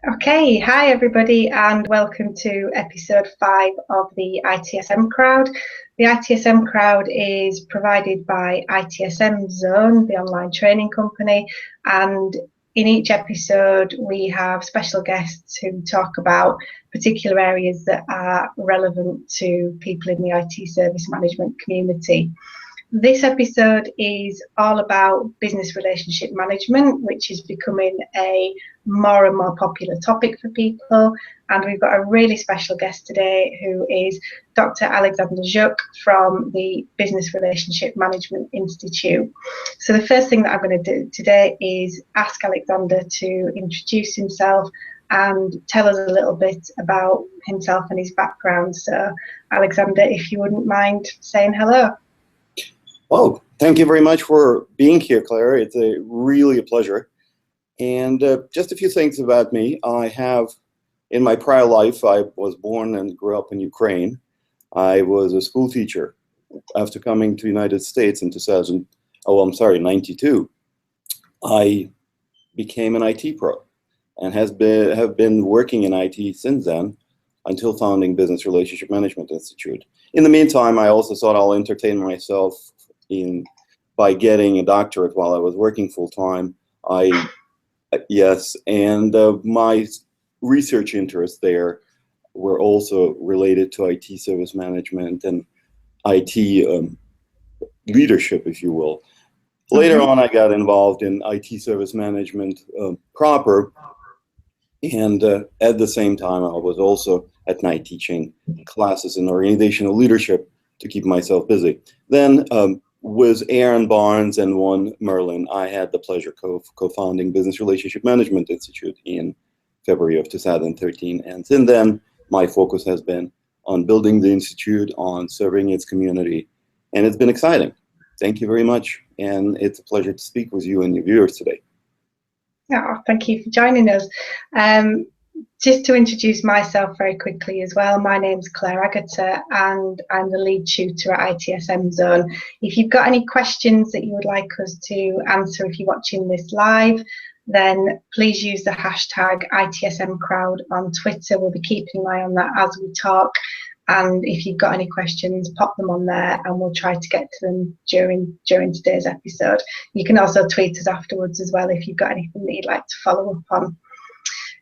Okay, hi everybody, and welcome to episode 5 of the ITSM crowd. The ITSM crowd is provided by ITSM Zone, the online training company, and in each episode we have special guests who talk about particular areas that are relevant to people in the IT service management community. This episode is all about business relationship management, which is becoming a more and more popular topic for people. And we've got a really special guest today who is Dr. Aleksandr Zhuk from the Business Relationship Management Institute. So the first thing that I'm going to do today is ask Aleksandr to introduce himself and tell us a little bit about himself and his background. So Aleksandr, if you wouldn't mind saying hello. Well, thank you very much for being here, Claire. It's really a pleasure. And just a few things about me. In my prior life, I was born and grew up in Ukraine. I was a school teacher. After coming to the United States in 92, I became an IT pro and have been working in IT since then until founding Business Relationship Management Institute. In the meantime, I also thought I'll entertain myself by getting a doctorate while I was working full-time. My research interests there were also related to IT service management and IT leadership, if you will. Later on, I got involved in IT service management proper, and at the same time, I was also at night teaching classes in organizational leadership to keep myself busy. Then, with Aaron Barnes and Juan Merlin, I had the pleasure co-founding Business Relationship Management Institute in February of 2013. And since then, my focus has been on building the institute, on serving its community, and it's been exciting. Thank you very much, and it's a pleasure to speak with you and your viewers today. Oh, thank you for joining us. Just to introduce myself very quickly as well, my name's Claire Agutter and I'm the lead tutor at ITSM Zone. If you've got any questions that you would like us to answer if you're watching this live, then please use the hashtag ITSM crowd on Twitter. We'll be keeping an eye on that as we talk. And if you've got any questions, pop them on there and we'll try to get to them during today's episode. You can also tweet us afterwards as well if you've got anything that you'd like to follow up on.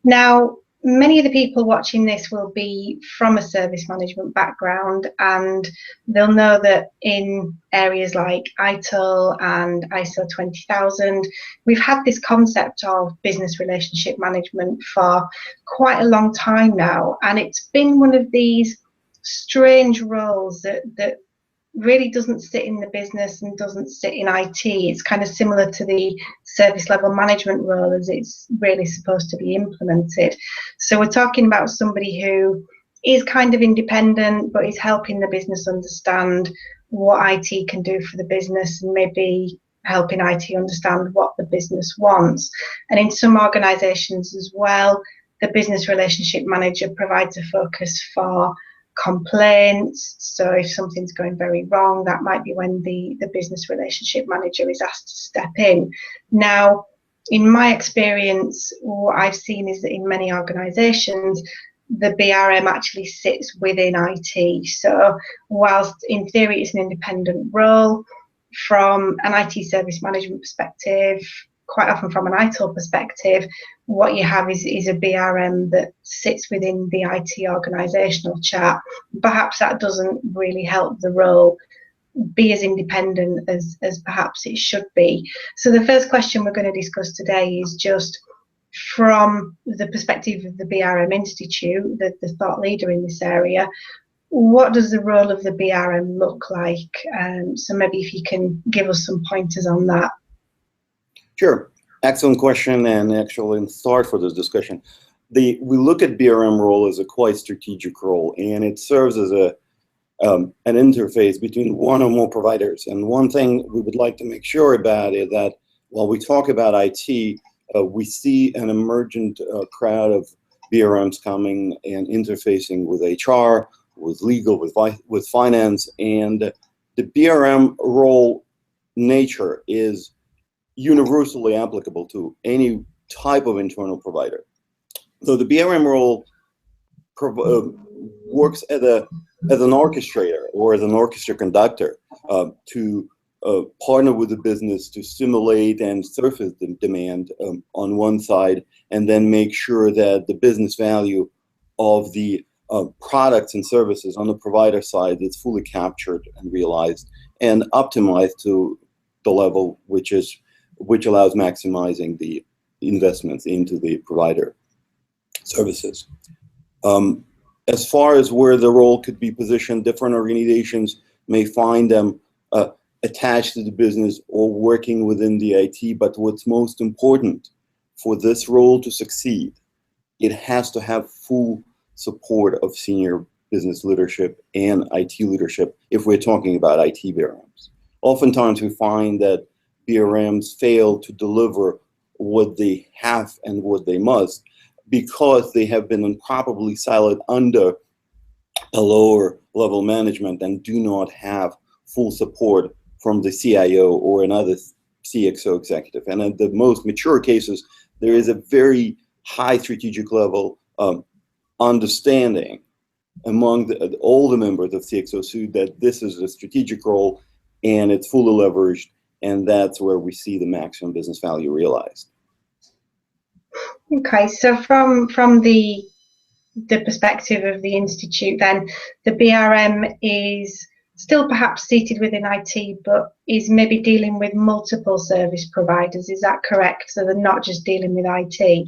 Now, many of the people watching this will be from a service management background, and they'll know that in areas like ITIL and ISO 20000, we've had this concept of business relationship management for quite a long time now, and it's been one of these strange roles that really doesn't sit in the business and doesn't sit in IT. It's kind of similar to the service level management role as it's really supposed to be implemented. So we're talking about somebody who is kind of independent but is helping the business understand what IT can do for the business and maybe helping IT understand what the business wants. And in some organizations as well, the business relationship manager provides a focus for complaints. So if something's going very wrong, that might be when the business relationship manager is asked to step in. Now, in my experience, what I've seen is that in many organizations, the BRM actually sits within IT. So whilst in theory it's an independent role, from an IT service management perspective, quite often from an ITIL perspective, what you have is a BRM that sits within the IT organisational chart. Perhaps that doesn't really help the role be as independent as perhaps it should be. So the first question we're going to discuss today is just from the perspective of the BRM Institute, the thought leader in this area, what does the role of the BRM look like? So maybe if you can give us some pointers on that. Sure. Excellent question and excellent start for this discussion. We look at BRM role as a quite strategic role, and it serves as an interface between one or more providers. And one thing we would like to make sure about is that while we talk about IT, we see an emergent crowd of BRMs coming and interfacing with HR, with legal, with finance, and the BRM role nature is universally applicable to any type of internal provider. So the BRM role works as an orchestrator or as an orchestra conductor to partner with the business to stimulate and surface the demand on one side, and then make sure that the business value of the products and services on the provider side is fully captured and realized and optimized to the level which allows maximizing the investments into the provider services. As far as where the role could be positioned, different organizations may find them attached to the business or working within the IT, but what's most important for this role to succeed, it has to have full support of senior business leadership and IT leadership if we're talking about IT BRMs. Oftentimes we find that BRMs fail to deliver what they have and what they must because they have been improperly siloed under a lower level management and do not have full support from the CIO or another CXO executive. And in the most mature cases, there is a very high strategic level understanding among all the members of CXO that this is a strategic role and it's fully leveraged, and that's where we see the maximum business value realized. Okay, so from the perspective of the Institute, then the BRM is still perhaps seated within IT, but is maybe dealing with multiple service providers. Is that correct? So they're not just dealing with IT?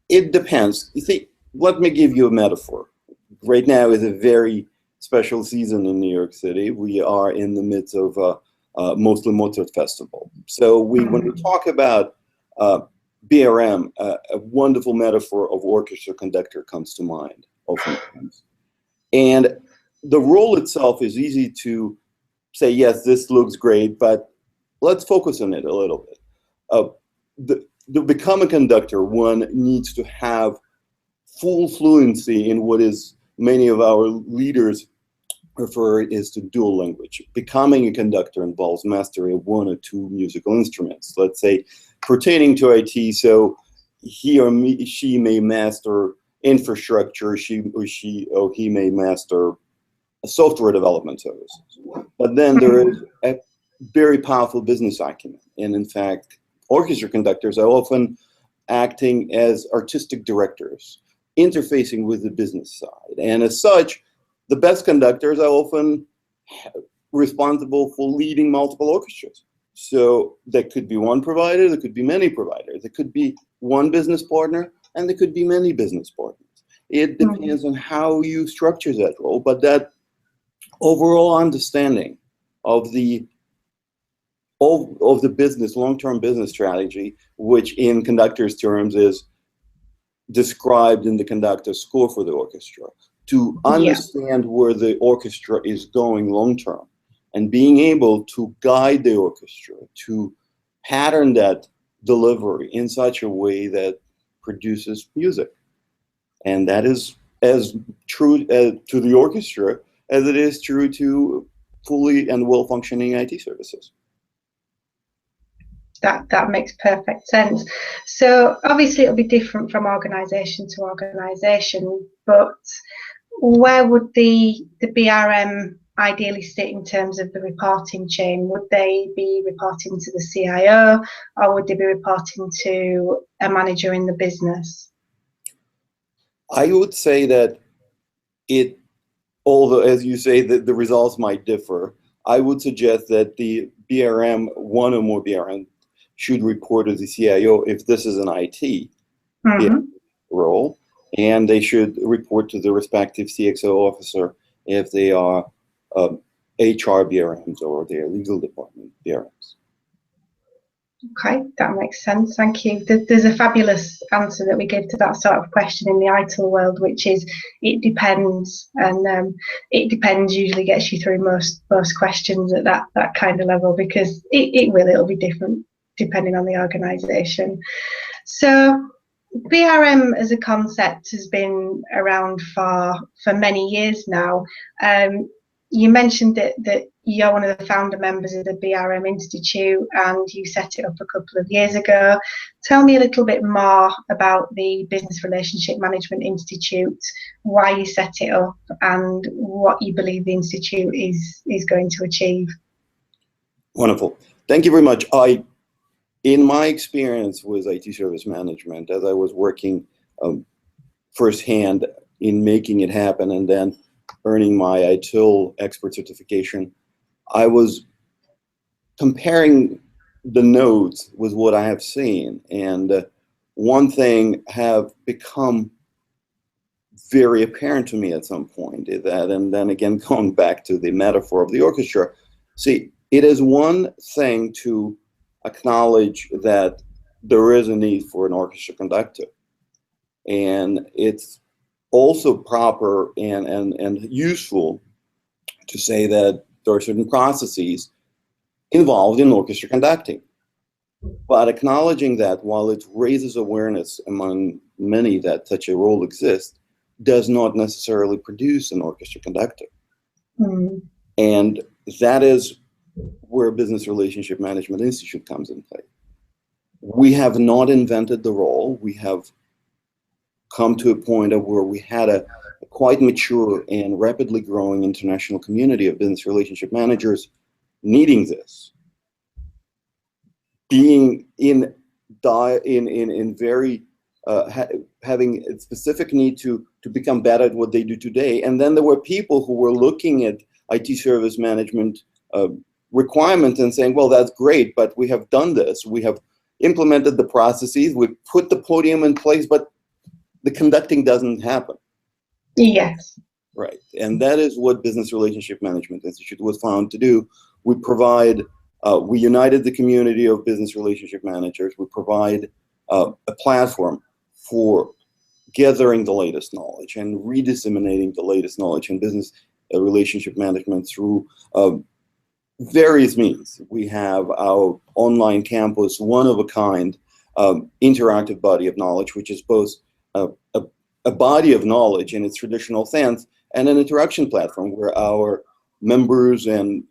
It depends. You see, let me give you a metaphor. Right now is a very special season in New York City. We are in the midst of mostly Mozart Festival. So when we talk about BRM, a wonderful metaphor of orchestra conductor comes to mind oftentimes. And the role itself is easy to say, yes, this looks great, but let's focus on it a little bit. To become a conductor, one needs to have full fluency in what is many of our leaders refer is to dual language. Becoming a conductor involves mastery of one or two musical instruments, let's say pertaining to IT, so she may master infrastructure, he may master software development services. But then there is a very powerful business acumen, and in fact, orchestra conductors are often acting as artistic directors, interfacing with the business side, and as such, the best conductors are often responsible for leading multiple orchestras. So there could be one provider, there could be many providers, there could be one business partner, and there could be many business partners. It depends on how you structure that role, but that overall understanding of the business, long-term business strategy, which in conductor's terms is described in the conductor's score for the orchestra, to understand where the orchestra is going long-term, and being able to guide the orchestra to pattern that delivery in such a way that produces music. And that is as true to the orchestra as it is true to fully and well-functioning IT services. That makes perfect sense. So obviously it'll be different from organisation to organisation, but where would the BRM ideally sit in terms of the reporting chain? Would they be reporting to the CIO, or would they be reporting to a manager in the business? I would say that although as you say that the results might differ, I would suggest that the BRM, one or more BRM, should report to the CIO if this is an IT role, and they should report to the respective CXO officer if they are HR BRMs or their legal department BRMs. Okay, that makes sense. Thank you. There's a fabulous answer that we give to that sort of question in the ITIL world, which is it depends, and it depends usually gets you through most questions at that kind of level, because it'll be different depending on the organisation. So BRM as a concept has been around for many years now. you mentioned that you're one of the founder members of the BRM Institute and you set it up a couple of years ago. Tell me a little bit more about the Business Relationship Management Institute, why you set it up and what you believe the Institute is going to achieve. Wonderful. Thank you very much. In my experience with IT service management, as I was working firsthand in making it happen and then earning my ITIL expert certification, I was comparing the notes with what I have seen. And one thing have become very apparent to me at some point is that, and then again, going back to the metaphor of the orchestra, see, it is one thing to acknowledge that there is a need for an orchestra conductor. And it's also proper and useful to say that there are certain processes involved in orchestra conducting. But acknowledging that while it raises awareness among many that such a role exists, does not necessarily produce an orchestra conductor. And that is where Business Relationship Management Institute comes in play. We have not invented the role. We have come to a point of where we had a quite mature and rapidly growing international community of business relationship managers needing this. Being in very having a specific need to become better at what they do today. And then there were people who were looking at IT service management requirements and saying, well, that's great, but we have done this. We have implemented the processes. We put the podium in place, but the conducting doesn't happen. Yes. Right. And that is what Business Relationship Management Institute was found to do. We provide, we united the community of business relationship managers. We provide a platform for gathering the latest knowledge and redisseminating the latest knowledge in business relationship management through various means. We have our online campus, one of a kind, interactive body of knowledge, which is both a body of knowledge in its traditional sense and an interaction platform where our members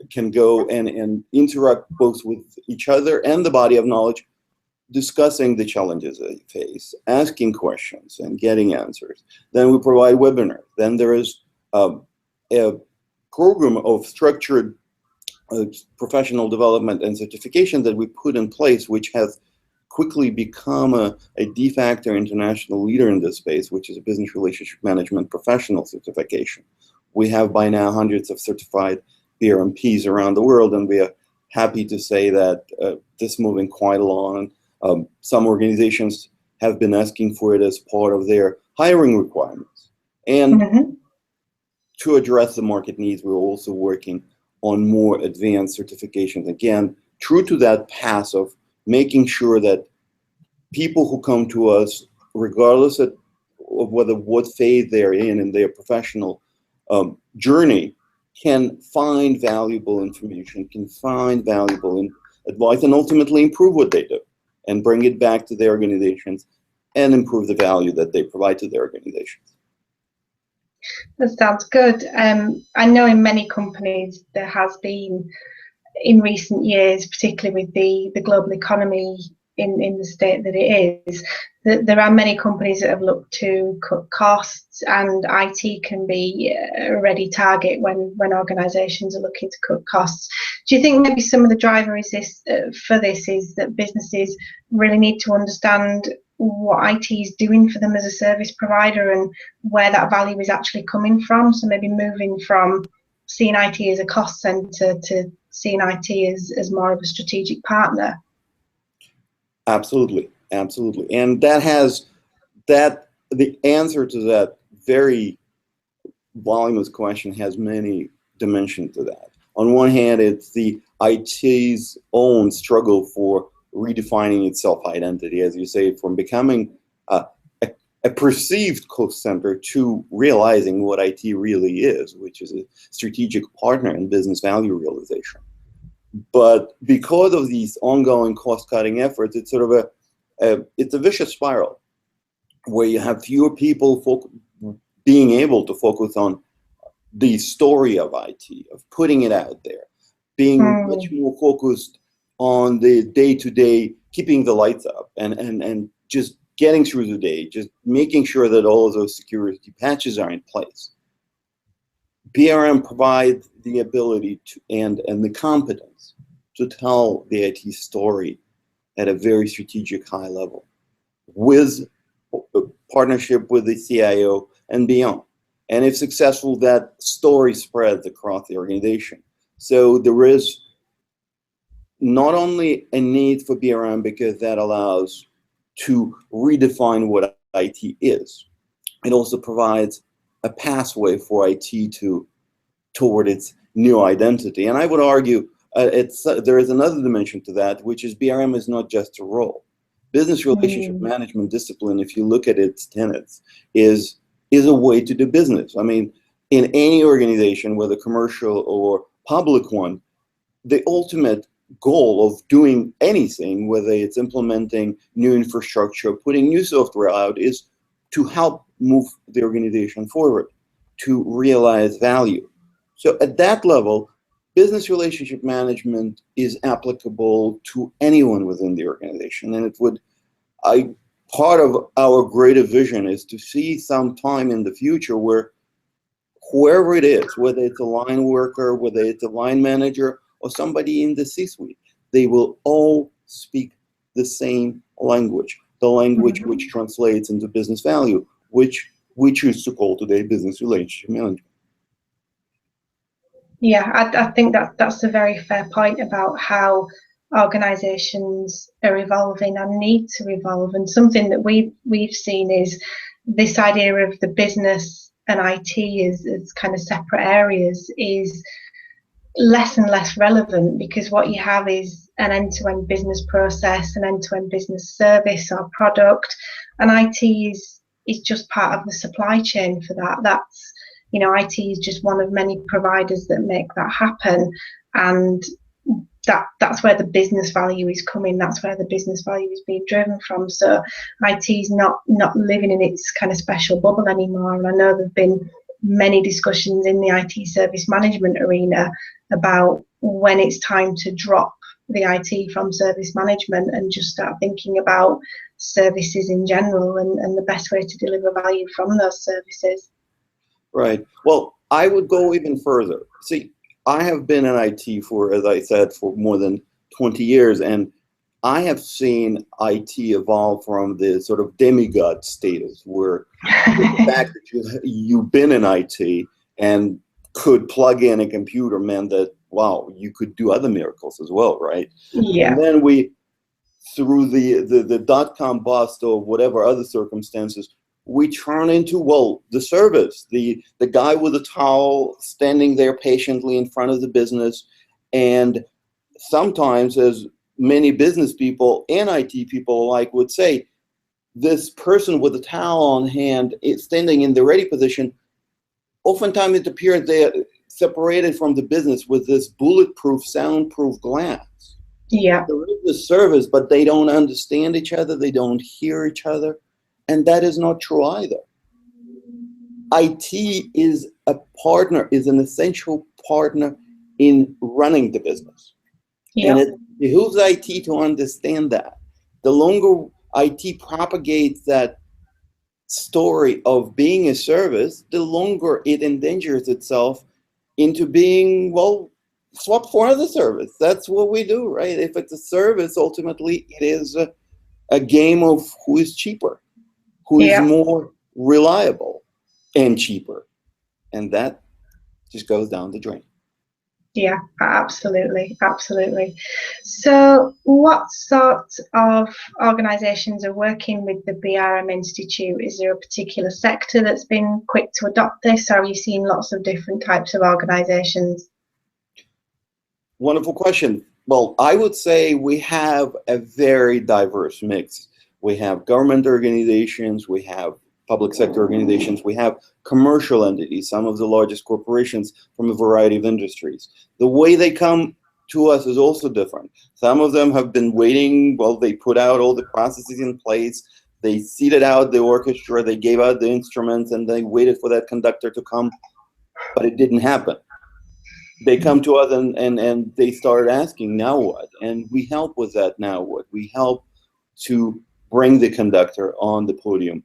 can go and interact both with each other and the body of knowledge, discussing the challenges they face, asking questions and getting answers. Then we provide webinars. Then there is a program of structured professional development and certification that we put in place, which has quickly become a de facto international leader in this space, which is a business relationship management professional certification. We have by now hundreds of certified BRMPs around the world, and we are happy to say that this is moving quite along. Some organizations have been asking for it as part of their hiring requirements. And to address the market needs, we're also working on more advanced certifications. Again, true to that path of making sure that people who come to us, regardless of whether what phase they're in their professional journey, can find valuable information, can find valuable advice, and ultimately improve what they do and bring it back to their organizations and improve the value that they provide to their organizations. That sounds good. I know in many companies there has been, in recent years, particularly with the global economy in the state that it is, that there are many companies that have looked to cut costs, and IT can be a ready target when organisations are looking to cut costs. Do you think maybe some of the driver is for this is that businesses really need to understand what IT is doing for them as a service provider and where that value is actually coming from? So maybe moving from seeing IT as a cost centre to seeing IT as more of a strategic partner. Absolutely, absolutely. And the answer to that very voluminous question has many dimensions to that. On one hand, it's the IT's own struggle for redefining its self-identity, as you say, from becoming a perceived cost center to realizing what IT really is, which is a strategic partner in business value realization. But because of these ongoing cost-cutting efforts, it's sort of it's a vicious spiral where you have fewer people being able to focus on the story of IT, of putting it out there, being much more focused on the day-to-day, keeping the lights up, and just getting through the day, just making sure that all of those security patches are in place. BRM provides the ability to, and the competence to tell the IT story at a very strategic high level, with a partnership with the CIO and beyond. And if successful, that story spreads across the organization. So there is not only a need for BRM because that allows to redefine what IT is, it also provides a pathway for IT toward its new identity. And I would argue there is another dimension to that, which is BRM is not just a role. Business relationship management discipline, if you look at its tenets, is a way to do business. I mean, in any organization, whether commercial or public one, the ultimate goal of doing anything, whether it's implementing new infrastructure, putting new software out, is to help move the organization forward, to realize value. So at that level, business relationship management is applicable to anyone within the organization. And it would, part of our greater vision is to see some time in the future where whoever it is, whether it's a line worker, whether it's a line manager, or somebody in the C-suite, they will all speak the same language, the language which translates into business value, which we choose to call today business relationship management. Yeah, I think that's a very fair point about how organizations are evolving and need to evolve. And something that we've seen is this idea of the business and IT as kind of separate areas is less and less relevant, because what you have is an end-to-end business process, an end-to-end business service or product, and IT is just part of the supply chain for that. That's, you know, IT is just one of many providers that make that happen, and that's where the business value is coming. That's where the business value is being driven from. So IT is not living in its kind of special bubble anymore. And I know there've been many discussions in the IT service management arena about when it's time to drop the IT from service management and just start thinking about services in general and the best way to deliver value from those services. Right. Well, I would go even further. See, I have been in IT for, as I said, for more than 20 years, and I have seen IT evolve from the sort of demigod status where the fact that you've been in IT and could plug in a computer meant that, wow, you could do other miracles as well, right? Yeah. And then we, through the dot-com bust or whatever other circumstances, we turn into, well, the service, the guy with a towel standing there patiently in front of the business. And sometimes, as many business people and IT people alike would say, this person with a towel on hand is standing in the ready position. Oftentimes it appears they are separated from the business with this bulletproof, soundproof glass. Yeah. There is the service, but they don't understand each other. They don't hear each other. And that is not true either. IT is a partner, is an essential partner in running the business. Yeah. And it behooves IT to understand that. The longer IT propagates that story of being a service, the longer it endangers itself into being, well, swapped for another service. That's what we do, right? If it's a service, ultimately it is a game of who is cheaper, who is more reliable and cheaper. And that just goes down the drain. Yeah, absolutely, absolutely. So what sort of organisations are working with the BRM Institute? Is there a particular sector that's been quick to adopt this, or are you seeing lots of different types of organisations? Wonderful question. Well, I would say we have a very diverse mix. We have government organizations, we have public sector organizations, we have commercial entities, some of the largest corporations from a variety of industries. The way they come to us is also different. Some of them have been waiting, well, they put out all the processes in place, they seated out the orchestra, they gave out the instruments, and they waited for that conductor to come but it didn't happen. They come to us and they start asking, now what? And we help with that, now what? We help to bring the conductor on the podium,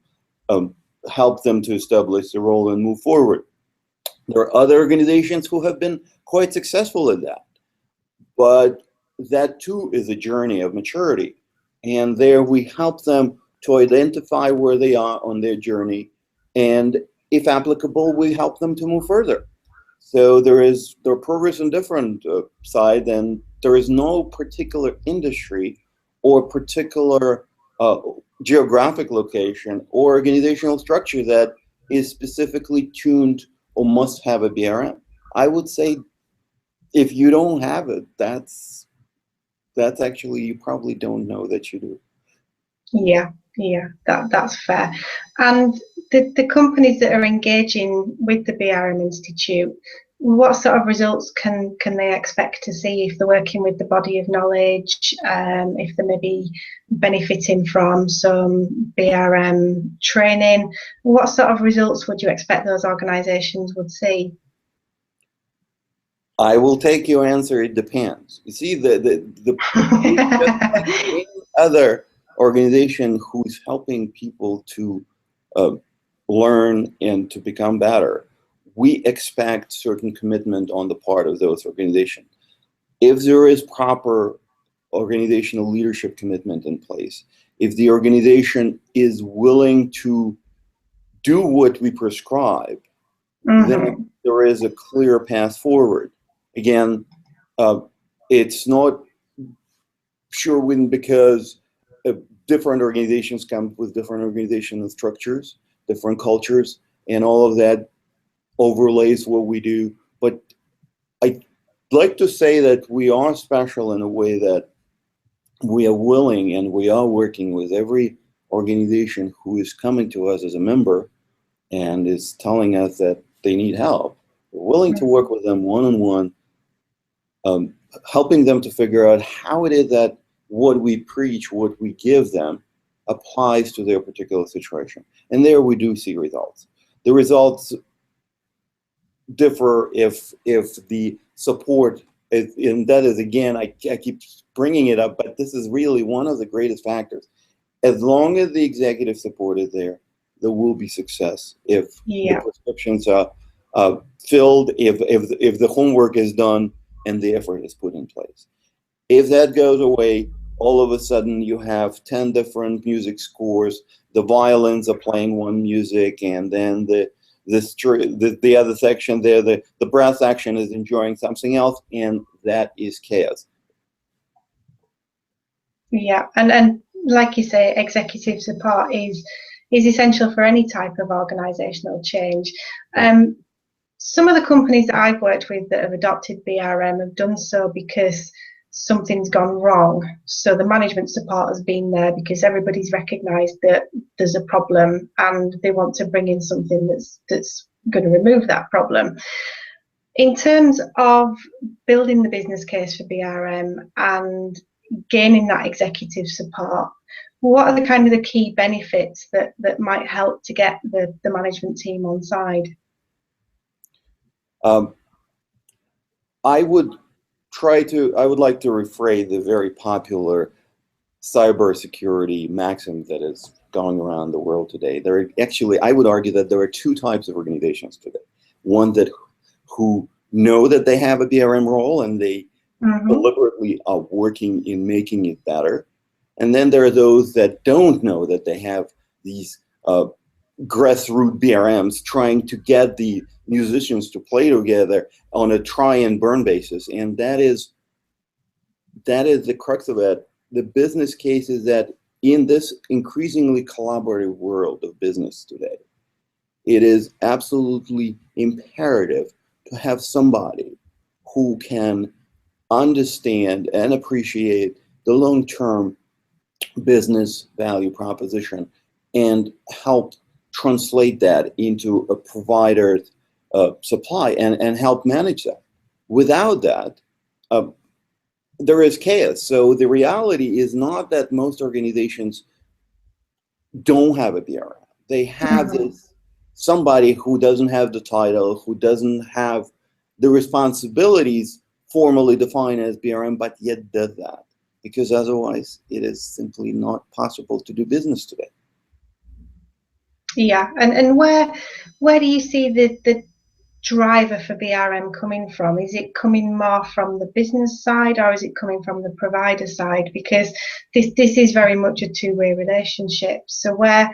help them to establish the role and move forward. There are other organizations who have been quite successful at that, but that too is a journey of maturity. And there we help them to identify where they are on their journey, and if applicable, we help them to move further. So there are progress on different sides, and there is no particular industry or particular geographic location or organizational structure that is specifically tuned or must have a BRM. I would say if you don't have it, that's actually, you probably don't know that you do. Yeah, that's fair. And the companies that are engaging with the BRM Institute, what sort of results can they expect to see if they're working with the body of knowledge, if they may be benefiting from some BRM training? What sort of results would you expect those organizations would see? I will take your answer, it depends. You see, any other organization who's helping people to learn and to become better, we expect certain commitment on the part of those organizations. If there is proper organizational leadership commitment in place, if the organization is willing to do what we prescribe, then there is a clear path forward. Again, it's not sure when, because different organizations come with different organizational structures, different cultures, and all of that overlays what we do. But I'd like to say that we are special in a way that we are willing and we are working with every organization who is coming to us as a member and is telling us that they need help. We're willing to work with them one-on-one, helping them to figure out how it is that what we preach, what we give them, applies to their particular situation. And there we do see results. The results differ if the support is, and that is, again, I keep bringing it up, but this is really one of the greatest factors. As long as the executive support is there, there will be success. If the prescriptions are filled, if the homework is done and the effort is put in place. If that goes away, all of a sudden you have 10 different music scores, the violins are playing one music, and then the other section there, the brass section is enjoying something else, and that is chaos. Yeah, and like you say, executive support is essential for any type of organisational change. Some of the companies that I've worked with that have adopted BRM have done so because something's gone wrong. So the management support has been there because everybody's recognised that there's a problem and they want to bring in something that's going to remove that problem. In terms of building the business case for BRM and gaining that executive support, what are the kind of the key benefits that might help to get the management team on side? I would like to rephrase the very popular cybersecurity maxim that is going around the world today. There are actually, I would argue that there are two types of organizations today. One who know that they have a BRM role and they deliberately are working in making it better. And then there are those that don't know that they have these grassroots BRMs trying to get the musicians to play together on a try and burn basis. And that is the crux of it. The business case is that in this increasingly collaborative world of business today, it is absolutely imperative to have somebody who can understand and appreciate the long-term business value proposition and help translate that into a provider's supply and help manage that. Without that, there is chaos. So the reality is not that most organizations don't have a BRM. They have this somebody who doesn't have the title, who doesn't have the responsibilities formally defined as BRM, but yet does that, because otherwise it is simply not possible to do business today. Yeah, and where do you see the driver for BRM coming from? Is it coming more from the business side, or is it coming from the provider side? Because this is very much a two-way relationship. So where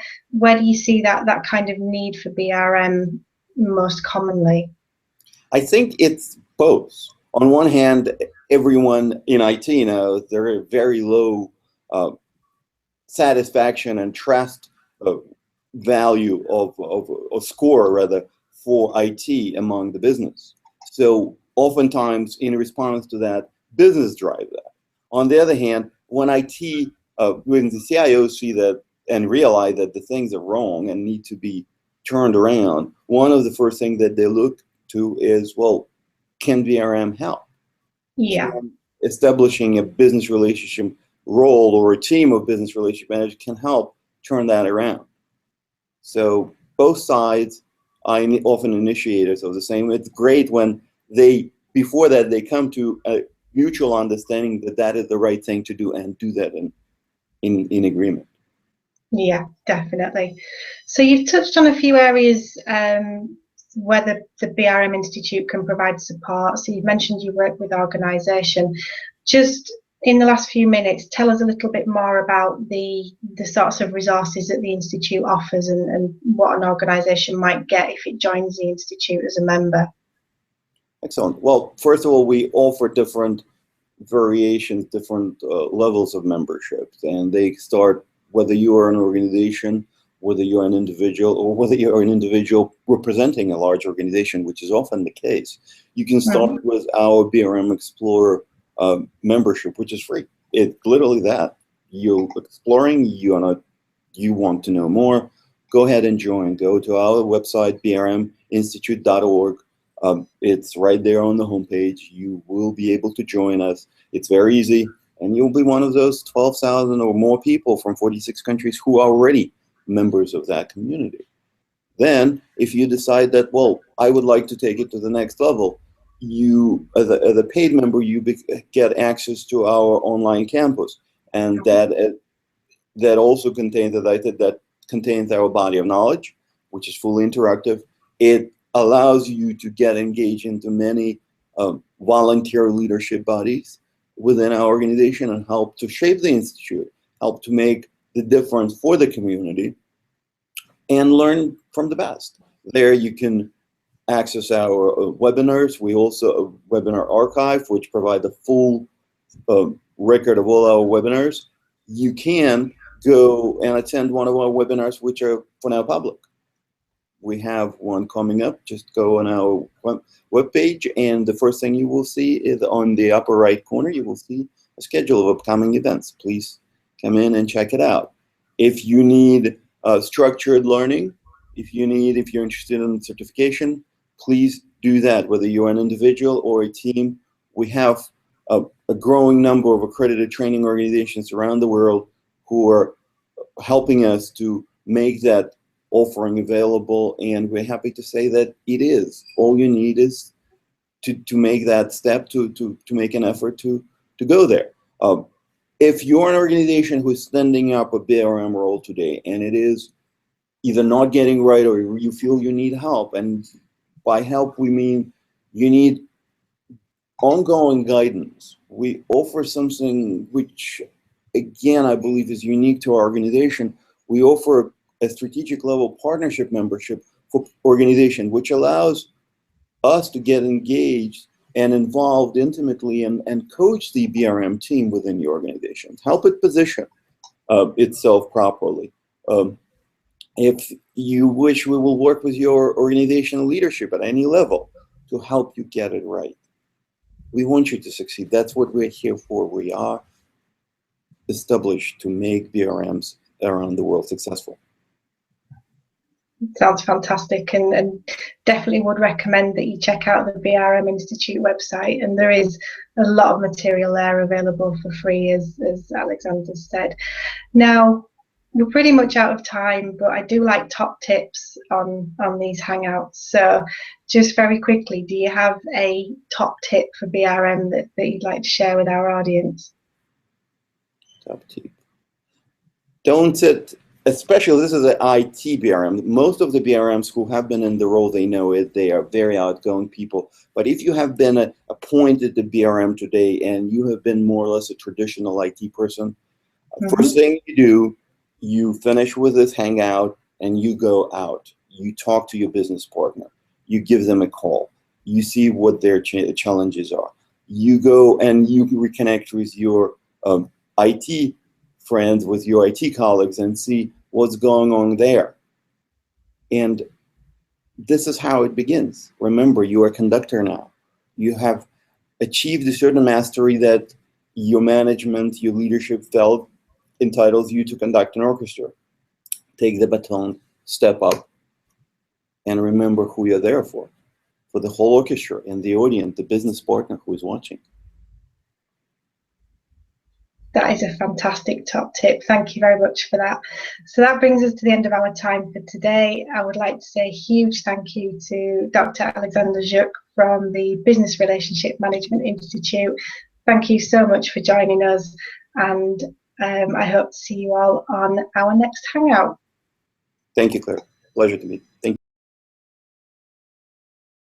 do you see that kind of need for BRM most commonly? I think it's both. On one hand, everyone in IT knows there are very low satisfaction and trust value of score rather for IT among the business. So oftentimes in response to that, business drive that. On the other hand, when when the CIOs see that and realize that the things are wrong and need to be turned around, one of the first things that they look to is, well, can BRM help? Yeah. Can establishing a business relationship role or a team of business relationship managers can help turn that around. So both sides are often initiators of the same. It's great when before that they come to a mutual understanding that that is the right thing to do and do that in agreement. Yeah, definitely. So you've touched on a few areas where the BRM Institute can provide support. So you've mentioned you work with organisation. Just in the last few minutes, tell us a little bit more about the sorts of resources that the Institute offers and what an organisation might get if it joins the Institute as a member. Excellent. Well, first of all, we offer different variations, different levels of memberships, and they start whether you are an organization, whether you're an individual, or whether you're an individual representing a large organization, which is often the case. You can start with our BRM Explorer membership, which is free. It's literally that. You're exploring, you want to know more, go ahead and join. Go to our website, brminstitute.org. It's right there on the homepage. You will be able to join us. It's very easy, and you'll be one of those 12,000 or more people from 46 countries who are already members of that community. Then, if you decide that, well, I would like to take it to the next level, you, as a paid member, you get access to our online campus, and that also contains, as I said, that contains our body of knowledge, which is fully interactive. It allows you to get engaged into many volunteer leadership bodies within our organization and help to shape the Institute, help to make the difference for the community, and learn from the best. There you can access our webinars. We also have a webinar archive, which provide the full record of all our webinars. You can go and attend one of our webinars, which are for now public. We have one coming up. Just go on our webpage, and the first thing you will see is on the upper right corner, you will see a schedule of upcoming events. Please come in and check it out. If you need structured learning, if you're interested in certification, please do that, whether you're an individual or a team. We have a growing number of accredited training organizations around the world who are helping us to make that offering available, and we're happy to say that it is. All you need is to make that step, to make an effort to go there. If you're an organization who's standing up a BRM role today and it is either not getting right or you feel you need help, and by help we mean you need ongoing guidance, we offer something which, again, I believe is unique to our organization. We offer a strategic level partnership membership for organization, which allows us to get engaged and involved intimately and coach the BRM team within the organization, help it position itself properly. If you wish, we will work with your organizational leadership at any level to help you get it right. We want you to succeed. That's what we're here for. We are established to make BRMs around the world successful. Sounds fantastic, and definitely would recommend that you check out the BRM Institute website, and there is a lot of material there available for free, as Aleksandr said. Now, we're pretty much out of time, but I do like top tips on these hangouts. So just very quickly, do you have a top tip for BRM that you'd like to share with our audience? Top tip. Don't sit, especially this is an IT BRM. Most of the BRMs who have been in the role, they know it. They are very outgoing people. But if you have been appointed to BRM today and you have been more or less a traditional IT person, first thing you do, you finish with this hangout and you go out. You talk to your business partner. You give them a call. You see what their challenges are. You go and you reconnect with your IT friends, with your IT colleagues, and see what's going on there. And this is how it begins. Remember, you are a conductor now. You have achieved a certain mastery that your management, your leadership felt entitles you to conduct an orchestra. Take the baton, step up, and remember who you're there for the whole orchestra and the audience, the business partner who is watching. That is a fantastic top tip. Thank you very much for that. So that brings us to the end of our time for today. I would like to say a huge thank you to Dr. Aleksandr Zhuk from the Business Relationship Management Institute. Thank you so much for joining us, and I hope to see you all on our next Hangout. Thank you, Claire. Pleasure to meet you.